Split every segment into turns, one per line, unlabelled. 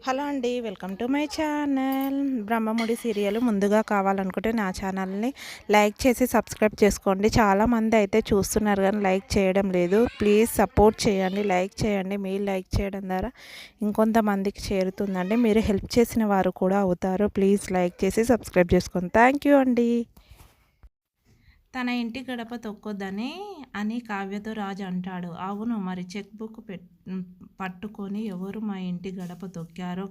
Hello అండి. Welcome to my channel. Brahmamudi serial ముందుగా కావాలనుకుంటే నా ఛానల్ని లైక్ చేసి సబ్స్క్రైబ్ చేసుకోండి. చాలామంది అయితే చూస్తున్నారు కానీ లైక్ చేయడం లేదు. ప్లీజ్ సపోర్ట్ చేయండి, లైక్ చేయండి. మీరు లైక్ చేయడం ద్వారా ఇంకొంతమందికి చేరుతుందండి. మీరు హెల్ప్ చేసిన వారు కూడా అవుతారు. ప్లీజ్ లైక్ చేసి సబ్స్క్రైబ్ చేసుకోండి. థ్యాంక్ యూ అండి. తన ఇంటి గడప తొక్కొద్దని అని కావ్యతో రాజు అంటాడు. అవును, మరి చెక్ బుక్ పట్టుకొని ఎవరు మా ఇంటి గడప తొక్కారో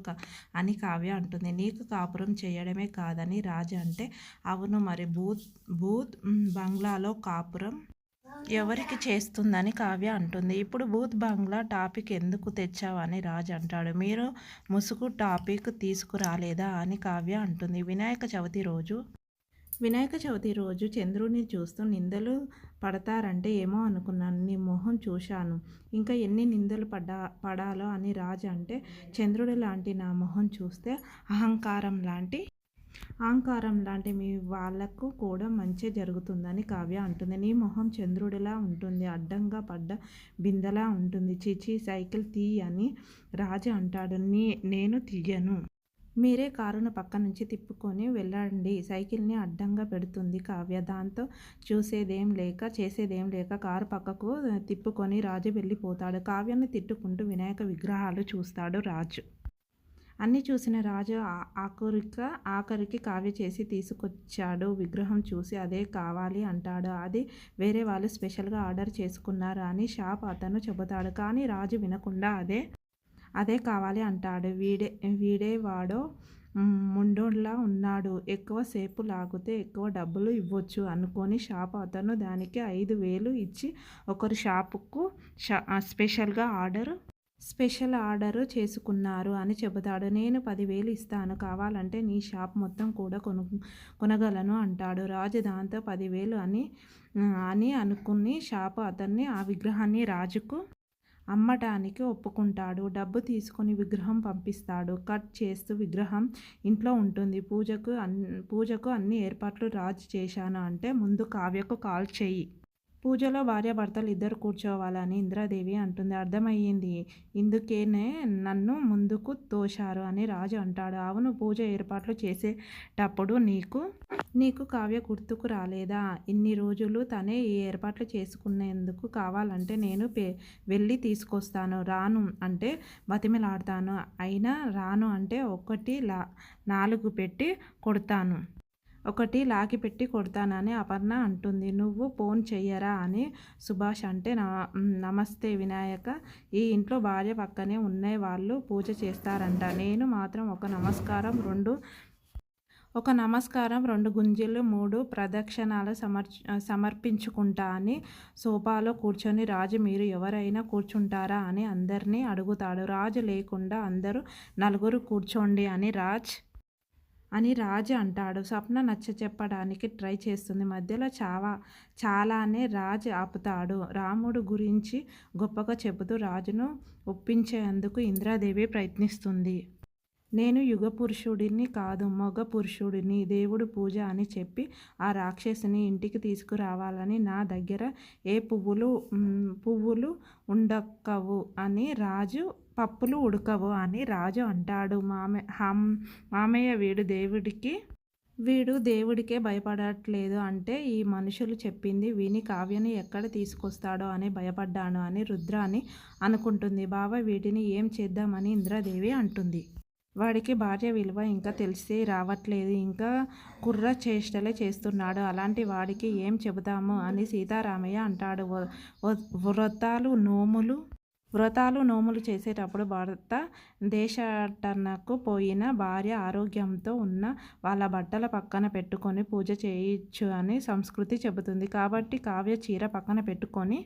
అని కావ్య అంటుంది. నీకు కాపురం చేయడమే కాదని రాజు అంటే, అవును మరి బూత్ బూత్ బంగ్లాలో కాపురం ఎవరికి చేస్తుందని కావ్య అంటుంది. ఇప్పుడు బూత్ బంగ్లా టాపిక్ ఎందుకు తెచ్చావని రాజు అంటాడు. మీరు ముసుగు టాపిక్ తీసుకురాలేదా అని కావ్య అంటుంది. వినాయక చవితి రోజు చంద్రుడిని చూస్తూ నిందలు పడతారంటే ఏమో అనుకున్నాను. నీ మొహం చూశాను. ఇంకా ఎన్ని నిందలు పడాలో అని రాజు అంటే, చంద్రుడి లాంటి నా మొహం చూస్తే అహంకారం లాంటి మీ వాళ్ళకు కూడా మంచి జరుగుతుందని కావ్య అంటుంది. నీ మొహం చంద్రుడిలా ఉంటుంది, అడ్డంగా పడ్డ బిందెలా ఉంటుంది. చిచి సైకిల్ తీ అని రాజు అంటాడు. నేను తీయను. మీరే కారును పక్క నుంచి తిప్పుకొని వెళ్ళండి. సైకిల్ని అడ్డంగా పెడుతుంది కావ్య. దాంతో చేసేదేం లేక కారు పక్కకు తిప్పుకొని రాజు వెళ్ళిపోతాడు. కావ్యాన్ని తిట్టుకుంటూ వినాయక విగ్రహాలు చూస్తాడు రాజు. అన్నీ చూసిన రాజు ఆఖరికి కావ్య చేసి తీసుకొచ్చాడు విగ్రహం చూసి అదే కావాలి అంటాడు. అది వేరే వాళ్ళు స్పెషల్గా ఆర్డర్ చేసుకున్నారు అని షాప్ అతను చెబుతాడు. కానీ రాజు వినకుండా అదే కావాలి అంటాడు. వీడేవాడో ముండోడ్లా ఉన్నాడు, ఎక్కువసేపు లాగితే ఎక్కువ డబ్బులు ఇవ్వచ్చు అనుకొని షాపు అతను దానికి 5,000 ఇచ్చి ఒకరి షాపుకు స్పెషల్ ఆర్డరు చేసుకున్నారు అని చెబుతాడు. నేను 10,000 ఇస్తాను, కావాలంటే నీ షాప్ మొత్తం కూడా కొనగలను అంటాడు రాజు. దాంతో 10,000 అని అనుకుని షాపు అతన్ని ఆ విగ్రహాన్ని రాజుకు అమ్మటానికి ఒప్పుకుంటాడు. డబ్బు తీసుకొని విగ్రహం పంపిస్తాడు. కట్ చేస్తూ విగ్రహం ఇంట్లో ఉంటుంది. పూజకు అన్ని ఏర్పాట్లు రాజు చేశాను అంటే, ముందు కావ్యకు కాల్ చెయ్యి. పూజలో భార్యాభర్తలు ఇద్దరు కూర్చోవాలని ఇంద్రాదేవి అంటుంది. అర్థమయ్యింది, ఇందుకేనే నన్ను ముందుకు తోశారు అని రాజు అంటాడు. అవును, పూజ ఏర్పాట్లు చేసేటప్పుడు నీకు కావ్య గుర్తుకు రాలేదా? ఇన్ని రోజులు తనే ఈ ఏర్పాట్లు చేసుకునేందుకు కావాలంటే నేను వెళ్ళి తీసుకొస్తాను. రాను అంటే బతిమిలాడతాను. అయినా రాను అంటే 4 పెట్టి కొడతాను. 1 లాగి పెట్టి కొడతానని అపర్ణ అంటుంది. నువ్వు ఫోన్ చెయ్యరా అని సుభాష్ అంటే, నమస్తే వినాయక, ఈ ఇంట్లో భార్య పక్కనే ఉన్నాయి, వాళ్ళు పూజ చేస్తారంట. నేను మాత్రం ఒక నమస్కారం 2 గుంజీలు 3 ప్రదక్షిణాలు సమర్పించుకుంటా అని సోఫాలో కూర్చొని రాజు మీరు ఎవరైనా కూర్చుంటారా అని అందరినీ అడుగుతాడు. రాజు లేకుండా అందరూ 4 కూర్చోండి అని రాజు అంటాడు. స్వప్న నచ్చచెప్పడానికి ట్రై చేస్తుంది. మధ్యలో చాలానే రాజు ఆపుతాడు. రాముడు గురించి గొప్పగా చెబుతూ రాజును ఒప్పించేందుకు ఇంద్రాదేవి ప్రయత్నిస్తుంది. నేను యుగ పురుషుడిని కాదు, మగ పురుషుడిని, దేవుడు పూజ అని చెప్పి ఆ రాక్షసిని ఇంటికి తీసుకురావాలని నా దగ్గర ఏ పువ్వులు ఉండక్కవు అని రాజు పప్పులు ఉడకవు అని రాజు అంటాడు. మామయ్య వీడు దేవుడికే భయపడట్లేదు అంటే ఈ మనుషులు చెప్పింది విని కావ్యని ఎక్కడ తీసుకొస్తాడో అని భయపడ్డాను అని రుద్రాని అనుకుంటుంది. బావ వీటిని ఏం చేద్దామని ఇంద్రాదేవి అంటుంది. వాడికి భార్య విలువ ఇంకా తెలిసి రావట్లేదు, ఇంకా కుర్ర చేష్టలే చేస్తున్నాడు, అలాంటి వాడికి ఏం చెబుతాము అని సీతారామయ్య అంటాడు. వ్రతాలు నోములు చేసేటప్పుడు భర్త దేశాటనకు పోయిన భార్య ఆరోగ్యంతో ఉన్న వాళ్ళ బట్టల పక్కన పెట్టుకొని పూజ చేయొచ్చు అని సంస్కృతి చెబుతుంది. కాబట్టి కావ్య చీర పక్కన పెట్టుకొని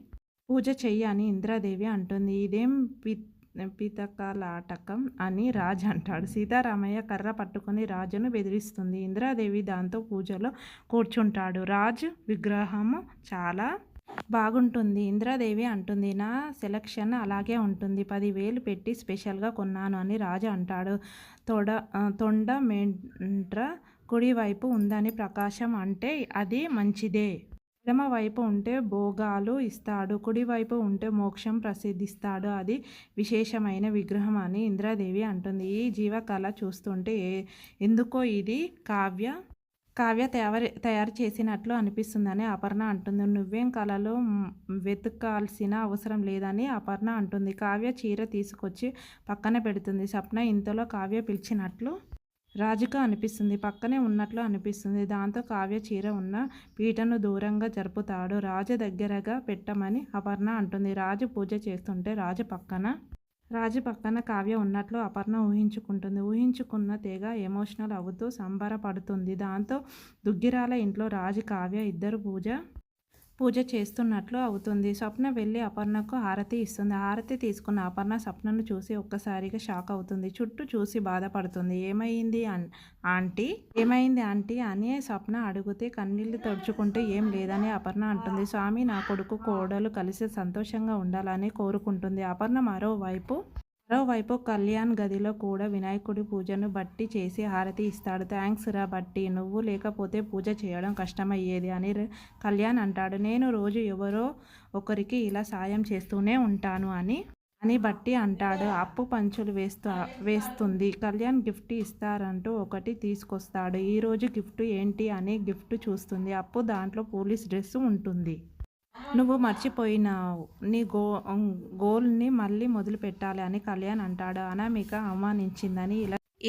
పూజ చెయ్యి అని ఇంద్రాదేవి అంటుంది. ఇదేం పితకలాటకం అని రాజు అంటాడు. సీతారామయ్య కర్ర పట్టుకొని రాజును బెదిరిస్తుంది. ఇంద్రాదేవి దాంతో పూజలో కూర్చుంటాడు. రాజు విగ్రహము చాలా బాగుంటుంది. ఇంద్రాదేవి అంటుంది, నా సెలక్షన్ అలాగే ఉంటుంది, 10,000 పెట్టి స్పెషల్గా కొన్నాను అని రాజు అంటాడు. తొండ మెంట్ర కుడివైపు ఉందని ప్రకాశం అంటే అది మంచిదే. ఎడమ వైపు ఉంటే భోగాలు ఇస్తాడు, కుడివైపు ఉంటే మోక్షం ప్రసిద్ధిస్తాడు. అది విశేషమైన విగ్రహం అని ఇంద్రాదేవి అంటుంది. ఈ జీవకళ చూస్తుంటే ఎందుకో ఇది కావ్య తయారు చేసినట్లు అనిపిస్తుందని అపర్ణ అంటుంది. నువ్వేం కళలో వెతకాల్సిన అవసరం లేదని అపర్ణ అంటుంది. కావ్య చీర తీసుకొచ్చి పక్కన పెడుతుంది. స్వప్న ఇంతలో కావ్య పిలిచినట్లు రాజుకు అనిపిస్తుంది. పక్కనే ఉన్నట్లు అనిపిస్తుంది. దాంతో కావ్య చీర ఉన్న పీటను దూరంగా జరుపుతాడు. రాజు దగ్గరగా పెట్టమని అపర్ణ అంటుంది. రాజు పూజ చేస్తుంటే రాజు పక్కన కావ్య ఉన్నట్లు అపర్ణ ఊహించుకుంటుంది. ఊహించుకున్న తెగ ఎమోషనల్ అవుతూ సంబరపడుతుంది. దాంతో దుగ్గిరాల ఇంట్లో రాజు కావ్య ఇద్దరు పూజ చేస్తున్నట్లు అవుతుంది. స్వప్న వెళ్ళి అపర్ణకు హారతి ఇస్తుంది. హారతి తీసుకున్న అపర్ణ స్వప్నను చూసి ఒక్కసారిగా షాక్ అవుతుంది. చుట్టూ చూసి బాధపడుతుంది. ఏమైంది ఆంటీ అని స్వప్న అడిగితే కన్నీళ్లు తుడుచుకుంటే ఏం లేదని అపర్ణ అంటుంది. స్వామి నా కొడుకు కోడలు కలిసి సంతోషంగా ఉండాలని కోరుకుంటుంది. అపర్ణ మరోవైపు కళ్యాణ్ గదిలో కూడా వినాయకుడి పూజను బట్టి చేసి హారతి ఇస్తాడు. థ్యాంక్స్ రా బట్టి, నువ్వు లేకపోతే పూజ చేయడం కష్టమయ్యేది అని కళ్యాణ్ అంటాడు. నేను రోజు ఎవరో ఒకరికి ఇలా సాయం చేస్తూనే ఉంటాను అని బట్టి అంటాడు. అప్పు పంచులు వేస్తుంది. కళ్యాణ్ గిఫ్ట్ ఇస్తారంటూ ఒకటి తీసుకొస్తాడు. ఈరోజు గిఫ్ట్ ఏంటి అని గిఫ్ట్ చూస్తుంది. అప్పు దాంట్లో పోలీస్ డ్రెస్ ఉంటుంది. నువ్వు మర్చిపోయినావు, నీ గోల్ని మళ్ళీ మొదలు పెట్టాలి అని కళ్యాణ్ అంటాడు. అనామిక అవమానించిందని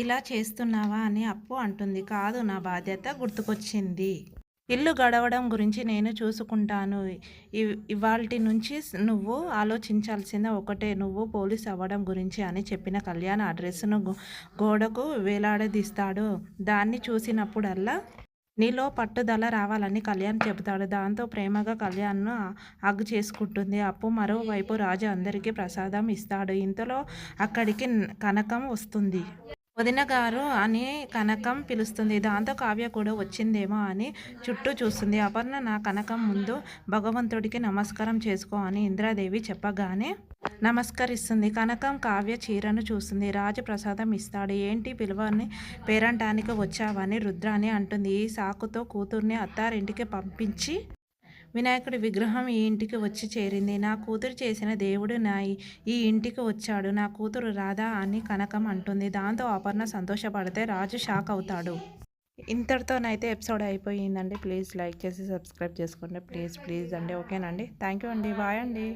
ఇలా చేస్తున్నావా అని అప్పు అంటుంది. కాదు, నా బాధ్యత గుర్తుకొచ్చింది. ఇల్లు గడవడం గురించి నేను చూసుకుంటాను. ఇవాల్టి నుంచి నువ్వు ఆలోచించాల్సింది ఒకటే, నువ్వు పోలీస్ అవ్వడం గురించి అని చెప్పిన కళ్యాణ్ ఆ డ్రెస్సును గోడకు వేలాడదీస్తాడు. దాన్ని చూసినప్పుడల్లా నీలో పట్టుదల రావాలని కళ్యాణ్ చెబుతాడు. దాంతో ప్రేమగా కళ్యాణ్ను హగ్ చేసుకుంటుంది. అప్పు మరోవైపు రాజు అందరికీ ప్రసాదం ఇస్తాడు. ఇంతలో అక్కడికి కనకం వస్తుంది. వదిన గారు అని కనకం పిలుస్తుంది. దాంతో కావ్య కూడా వచ్చిందేమో అని చుట్టూ చూస్తుంది. అపర్ణ నా కనకం ముందు భగవంతుడికి నమస్కారం చేసుకో అని ఇంద్రాదేవి చెప్పగానే నమస్కరిస్తుంది. కనకం కావ్య చీరను చూస్తుంది. రాజు ప్రసాదం ఇస్తాడు. ఏంటి పిలువని పేరంటానికి వచ్చావని రుద్రాని అంటుంది. ఈ సాకుతో కూతుర్ని అత్తారింటికి పంపించి వినాయకుడి విగ్రహం ఈ ఇంటికి వచ్చి చేరింది. నా కూతురు చేసిన దేవుడు ఈ ఇంటికి వచ్చాడు. నా కూతురు రాధా అని కనకం అంటుంది. దాంతో అపర్ణ సంతోషపడితే రాజు షాక్ అవుతాడు. ఇంతటితోనైతే ఎపిసోడ్ అయిపోయిందండి. ప్లీజ్ లైక్ చేసి సబ్స్క్రైబ్ చేసుకోండి. ప్లీజ్ అండి. ఓకేనండి. థ్యాంక్ యూ అండి. బాయ్ అండి.